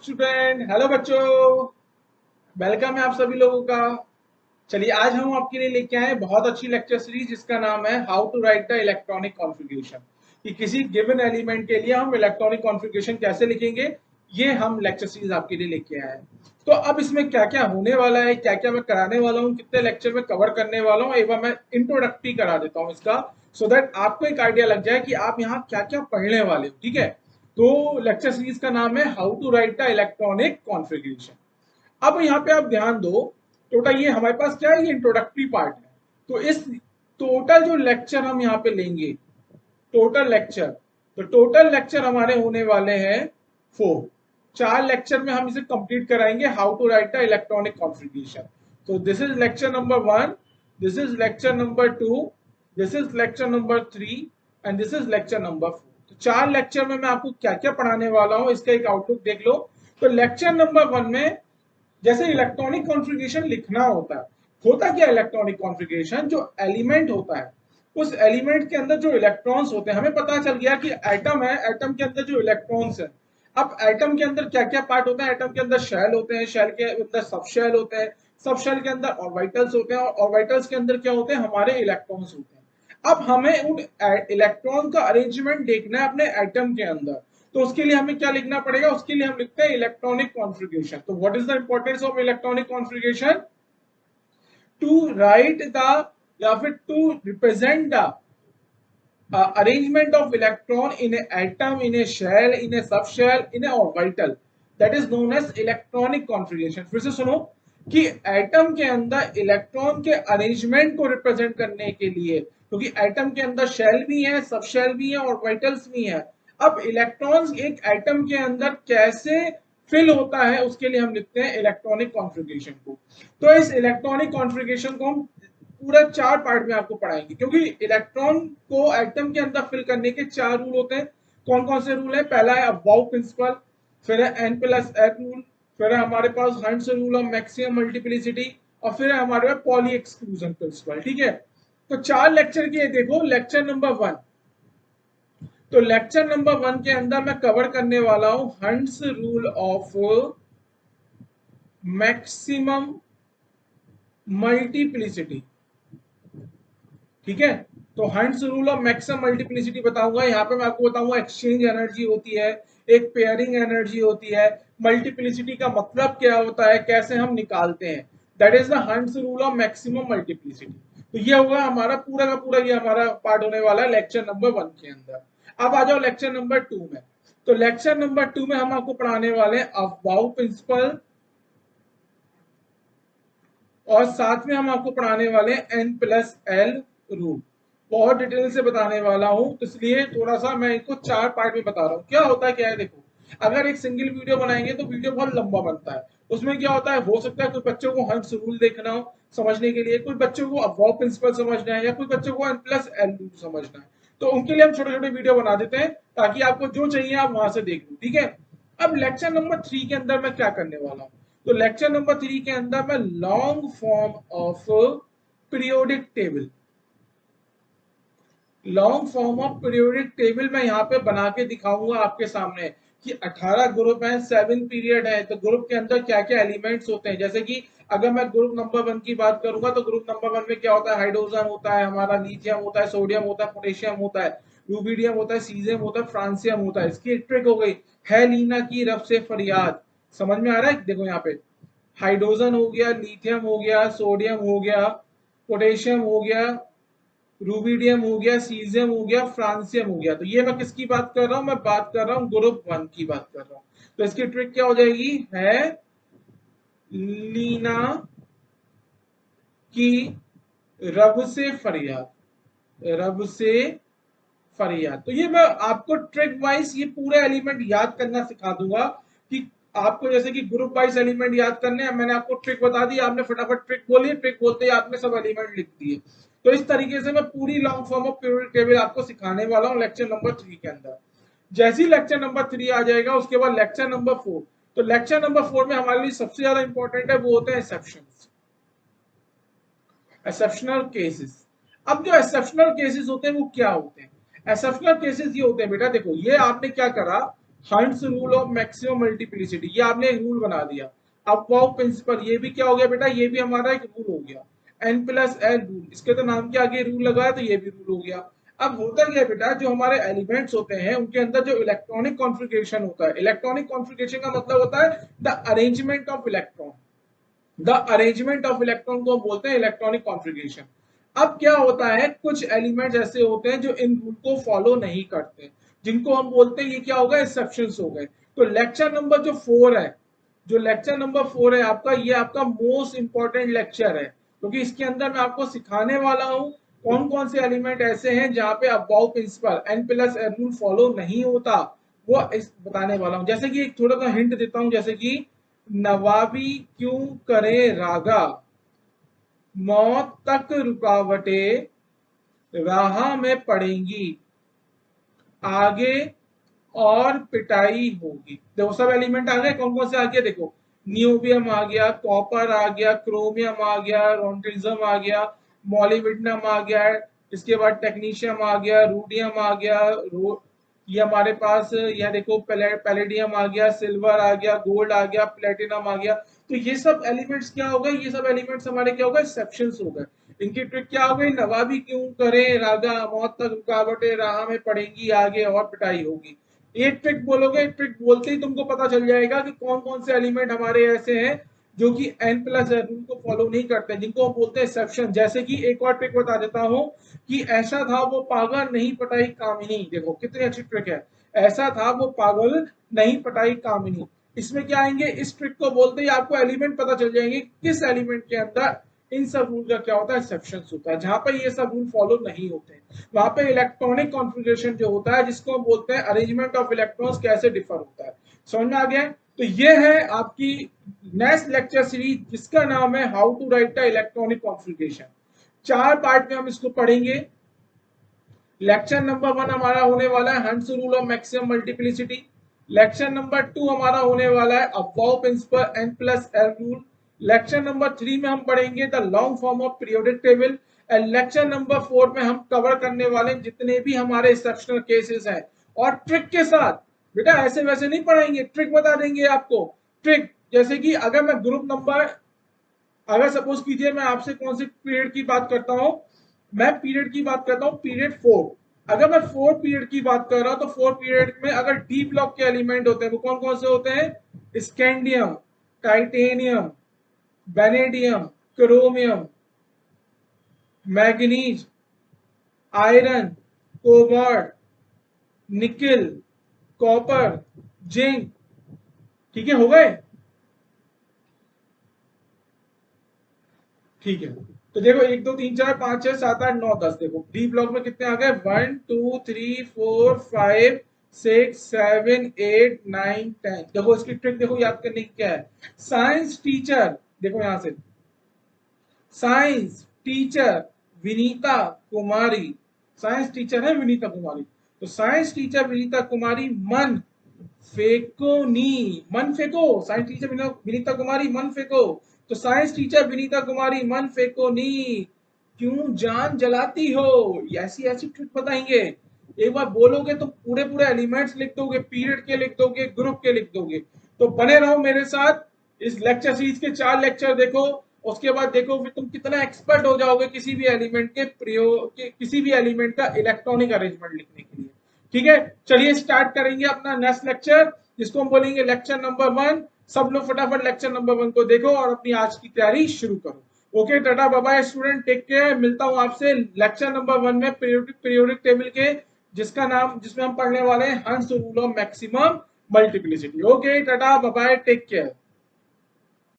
Student, hello बच्चों। Welcome है आप सभी लोगों का। चलिए आज हम आपके लिए लेके आए हैं बहुत अच्छी लेक्चर सीरीज जिसका नाम है how to write the electronic configuration. कि किसी गिवन एलिमेंट के लिए हम इलेक्ट्रॉनिक कॉन्फ़िगरेशन कैसे लिखेंगे, ये हम लेक्चर सीरीज आपके लिए लेके आए हैं। तो अब इसमें क्या क्या होने वाला है, क्या क्या मैं कराने वाला हूँ, कितने लेक्चर में कवर करने वाला हूँ, एक बार मैं इंट्रोडक्टरी करा देता हूँ इसका, सो दैट आपको एक आइडिया लग जाए कि आप यहाँ क्या क्या पढ़ने वाले हो। ठीक है, तो लेक्चर सीरीज का नाम है how to write the electronic configuration. अब यहाँ पे आप ध्यान दो, टोटल ये हमारे पास क्या है, ये इंट्रोडक्टरी पार्ट है। तो इस टोटल जो लेक्चर हम यहाँ पे लेंगे, टोटल लेक्चर, तो टोटल लेक्चर हमारे होने वाले हैं 4। 4 लेक्चर में हम इसे कंप्लीट कराएंगे how to write the electronic configuration. तो this is lecture number 1, this is lecture number 2, this is lecture number 3 and this is lecture number 4। तो 4 लेक्चर में मैं आपको क्या क्या पढ़ाने वाला हूँ इसका एक आउटलुक देख लो। तो लेक्चर नंबर 1 में जैसे इलेक्ट्रॉनिक कॉन्फ़िगरेशन लिखना होता क्या इलेक्ट्रॉनिक कॉन्फ़िगरेशन, जो एलिमेंट होता है उस एलिमेंट के अंदर जो इलेक्ट्रॉन्स होते हैं, हमें पता चल गया कि एटम है, एटम के अंदर जो इलेक्ट्रॉन्स है। अब एटम के अंदर क्या क्या पार्ट होता है, एटम के अंदर शेल होते हैं, शेल के अंदर सब शेल होते हैं, सब शेल के अंदर ऑर्बिटल्स होते हैं, और ऑर्बिटल्स के अंदर क्या होते हैं, हमारे इलेक्ट्रॉन्स होते हैं। अब हमें उन इलेक्ट्रॉन का अरेंजमेंट देखना है अपने एटम के अंदर। तो उसके लिए हमें क्या लिखना पड़ेगा, उसके लिए हम लिखते हैं इलेक्ट्रॉनिक कॉन्फ़िगरेशन। तो what is the importance of electronic configuration? To write the, या फिर to represent the arrangement of electron in a atom, in a shell, in a subshell, in a orbital, that is known as electronic configuration। फिर से सुनो कि atom के अंदर electron के arrangement को रिप्रेजेंट करने के लिए, क्योंकि एटम के अंदर शेल भी है, सब शेल भी है, ऑर्बिटल्स भी है। अब इलेक्ट्रॉन्स एक एटम के अंदर कैसे फिल होता है, उसके लिए हम लिखते हैं इलेक्ट्रॉनिक कॉन्फ़िगरेशन को। तो इस इलेक्ट्रॉनिक कॉन्फ़िगरेशन को हम पूरा 4 पार्ट में आपको पढ़ाएंगे, क्योंकि इलेक्ट्रॉन को एटम के अंदर फिल करने के 4 रूल होते हैं। कौन कौन से रूल है? पहला है अबाउ प्रिंसिपल, फिर है एन प्लस एन रूल, फिर है हमारे पास Hund's rule of maximum multiplicity, और फिर है हमारे पास पॉली एक्सक्लूजन प्रिंसिपल। ठीक है, तो 4 लेक्चर की देखो, लेक्चर नंबर 1। तो लेक्चर नंबर 1 के अंदर मैं कवर करने वाला हूं hunts rule of maximum multiplicity. ठीक है, तो hunts rule of maximum multiplicity बताऊंगा। यहाँ पे मैं आपको बताऊंगा एक्सचेंज एनर्जी होती है, एक पेयरिंग एनर्जी होती है, मल्टीप्लिसिटी का मतलब क्या होता है, कैसे हम निकालते हैं। That is the hunts rule of maximum multiplicity. तो ये होगा हमारा पूरा का पूरा, ये हमारा पार्ट होने वाला है लेक्चर नंबर 1 के अंदर। अब आ जाओ लेक्चर नंबर 2 में। तो लेक्चर नंबर 2 में हम आपको पढ़ाने वाले हैं अबाउ प्रिंसिपल, और साथ में हम आपको पढ़ाने वाले हैं एन प्लस एल रूल। बहुत डिटेल से बताने वाला हूं, तो इसलिए थोड़ा सा मैं इनको 4 पार्ट में बता रहा हूं। क्या होता है, क्या है, देखो, अगर एक सिंगल वीडियो बनाएंगे तो वीडियो बहुत लंबा बनता है। उसमें क्या होता है, हो सकता है कुछ बच्चों को हंट्स रूल देखना हो समझने के लिए, कुछ बच्चों को अबाउ प्रिंसिपल समझना है, या कुछ बच्चों को एन प्लस एल रूल समझना है। तो उनके लिए हम छोटे छोटे वीडियो बना देते हैं, ताकि आपको जो चाहिए आप वहां से देख लो। ठीक है, अब लेक्चर नंबर 3 के अंदर मैं क्या करने वाला हूँ, तो लेक्चर नंबर 3 के अंदर मैं long form of periodic table, long form of periodic table मैं यहाँ पे बना के दिखाऊंगा आपके सामने कि 18 ग्रुप है, 7 पीरियड है, तो ग्रुप के अंदर क्या क्या एलिमेंट्स होते हैं। जैसे कि अगर मैं ग्रुप नंबर 1 की बात करूंगा, तो ग्रुप नंबर 1 में क्या होता है, हाइड्रोजन होता है, हमारा लिथियम होता है, सोडियम होता है, पोटेशियम होता है, रूबिडियम होता है, सीजियम होता है, फ्रांसियम होता है। इसकी एक ट्रिक हो गई है लीना की रफ से फरियाद। समझ में आ रहा है? देखो यहाँ पे हाइड्रोजन हो गया, लिथियम हो गया, सोडियम हो गया, पोटेशियम हो गया, रूबिडियम हो गया, सीजियम हो गया, फ्रांसियम हो गया। तो ये मैं किसकी बात कर रहा हूं, मैं बात कर रहा हूं ग्रुप 1 की बात कर रहा हूं। तो इसकी ट्रिक क्या हो जाएगी, है लीना की रब से फरियाद, रब से फरियाद। तो ये मैं आपको ट्रिक वाइज ये पूरे एलिमेंट याद करना सिखा दूंगा, कि आपको जैसे कि ग्रुप वाइज एलिमेंट याद करने हैं। मैंने आपको ट्रिक बता दी, आपने फटाफट ट्रिक बोली, ट्रिक बोलते ही आपने सब एलिमेंट लिख दिए। तो इस तरीके से मैं पूरी long form of periodic table आपको सिखाने वाला हूँ लेक्चर नंबर 3 के अंदर। जैसे ही लेक्चर नंबर 3 आ जाएगा, उसके बाद लेक्चर नंबर 4। तो लेक्चर नंबर 4 में हमारे लिए सबसे ज्यादा इंपॉर्टेंट है, वो होते हैं एक्सेप्शंस, एक्सेप्शनल केसेस। अब जो एक्सेप्शनल केसेस होते हैं वो क्या होते हैं? एक्सेप्शनल केसेस ये होते हैं, बेटा देखो, ये आपने क्या करा hunts rule of maximum multiplicity, ये आपने एक रूल बना दिया। अपवाउ प्रिंसिपल, ये भी क्या हो गया बेटा, ये भी हमारा एक रूल हो गया। एन प्लस एल रूल, इसके तो नाम के आगे रूल लगा है तो ये भी रूल हो गया। अब होता क्या है बेटा, जो हमारे एलिमेंट्स होते हैं उनके अंदर जो इलेक्ट्रॉनिक कॉन्फ़िगरेशन होता है, इलेक्ट्रॉनिक कॉन्फ़िगरेशन का मतलब होता है the arrangement of electron. The arrangement of electron को हम बोलते हैं इलेक्ट्रॉनिक कॉन्फ़िगरेशन। अब क्या होता है, कुछ एलिमेंट्स ऐसे होते हैं जो इन रूल को फॉलो नहीं करते, जिनको हम बोलते हैं ये क्या होगा, एक्सेप्शंस हो गए। तो लेक्चर नंबर जो 4 है, जो लेक्चर नंबर 4 है आपका, ये आपका मोस्ट इंपॉर्टेंट लेक्चर है, क्योंकि इसके अंदर मैं आपको सिखाने वाला हूँ कौन कौन से एलिमेंट ऐसे हैं जहां पे Aufbau principle N plus N rule follow नहीं होता, वो इस बताने वाला हूँ। जैसे कि एक थोड़ा सा हिंट देता हूँ, जैसे कि नवाबी क्यों करे रागा, मौत तक रुकावटें राह में पड़ेंगी, आगे और पिटाई होगी। देखो सब एलिमेंट आ गए, कौन कौन से आ गया देखो, नियोबियम आ गया, कॉपर आ गया, क्रोमियम आ गया, रोंटिज्म आ गया, मॉलिब्डेनम आ गया, इसके बाद टेक्नीशियम आ गया, रूडियम आ गया, ये हमारे पास यह देखो पैलेडियम आ गया, सिल्वर आ गया, गोल्ड आ गया, प्लेटिनम आ गया। तो ये सब एलिमेंट्स क्या हो गए, ये सब एलिमेंट्स हमारे क्या हो गए, एक्सेप्शंस हो गए। इनकी ट्रिक क्या हो गई, नवाबी क्यों करे रागा, मौत तक रुकावटें राह में पड़ेंगी, आगे और पिटाई होगी। एक ट्रिक बोलोगे, ट्रिक बोलते ही तुमको पता चल जाएगा कि कौन कौन से एलिमेंट हमारे ऐसे हैं जो कि एन प्लस रूल को फॉलो नहीं करते, जिनको हम बोलते हैं एक्सेप्शन। जैसे कि एक और ट्रिक बता देता हूं कि ऐसा था वो पागल नहीं पटाई कामिनी, देखो कितनी अच्छी ट्रिक है, ऐसा था वो पागल नहीं पटाई कामिनी। इसमें क्या आएंगे, इस ट्रिक को बोलते ही आपको एलिमेंट पता चल जाएंगे किस एलिमेंट के अंदर इन सब रूल का क्या होता है, एक्सेप्शन होता है। जहां पर ये सब रूल फॉलो नहीं होते वहां पे इलेक्ट्रॉनिक कॉन्फ़िगरेशन जो होता है, जिसको हम बोलते हैं अरेंजमेंट ऑफ इलेक्ट्रॉन्स, कैसे डिफर होता है। समझ में आ गया। तो ये है आपकी नेक्स्ट लेक्चर सीरीज, जिसका नाम है how to write the electronic configuration. 4 part में हम इसको पढ़ेंगे। लेक्चर नंबर 1 हमारा होने वाला है Hund's rule of maximum multiplicity. Lecture number 2 हमारा होने वाला है Aufbau principle N plus L rule. Lecture number 3 में हम पढ़ेंगे the long form of periodic table. And lecture number 4 में हम कवर करने वाले जितने भी हमारे एक्सेप्शनल केसेस हैं, और ट्रिक के साथ। बेटा ऐसे वैसे नहीं पढ़ाएंगे, ट्रिक बता देंगे आपको। ट्रिक जैसे कि अगर मैं ग्रुप नंबर, अगर सपोज कीजिए मैं आपसे कौन से पीरियड की बात करता हूं, मैं पीरियड की बात करता हूं पीरियड 4। अगर मैं 4 पीरियड की बात कर रहा हूं तो 4 पीरियड में अगर डी ब्लॉक के एलिमेंट होते हैं वो कौन कौन से होते हैं, scandium, titanium, vanadium, chromium, manganese, iron, cobalt, निकल, कॉपर, जिंक। ठीक है, हो गए। ठीक है, तो देखो 1 2 3 4 5 6 7 8 9 10, देखो डी ब्लॉक में कितने आ गए, 1 2 3 4 5 6 7 8 9 10। देखो इसकी ट्रिक देखो याद करने की क्या है, साइंस टीचर, देखो यहां से साइंस टीचर विनीता कुमारी, साइंस टीचर है विनीता कुमारी, तो साइंस टीचर विनीता कुमारी मन फेंको नी, मन फेंको, साइंस टीचर विनीता कुमारी मन फेंको। तो साइंस टीचर विनीता कुमारी मन फेंको नी, क्यों जान जलाती हो। ऐसी ऐसी ट्रिक बताएंगे, एक बार बोलोगे तो पूरे पूरे एलिमेंट्स लिख दोगे, पीरियड के लिख दोगे, ग्रुप के लिख दोगे। तो बने रहो मेरे साथ, इस लेक्चर सीरीज के 4 लेक्चर देखो, उसके बाद देखो फिर तुम कितना एक्सपर्ट हो जाओगे किसी भी एलिमेंट के प्रयोग के, किसी भी एलिमेंट का इलेक्ट्रॉनिक अरेंजमेंट लिखने के लिए। ठीक है, चलिए स्टार्ट करेंगे अपना नेक्स्ट लेक्चर, जिसको हम बोलेंगे लेक्चर नंबर 1। सब लोग फटाफट लेक्चर नंबर 1 को देखो और अपनी आज की तैयारी शुरू करो। Okay, tata bye bye student, take care. मिलता हूं आपसे लेक्चर नंबर 1 में पीरियोडिक टेबल के, जिसका नाम, जिसमें हम पढ़ने वाले हैं Hund's rule of maximum multiplicity. Okay, tata bye bye, take care.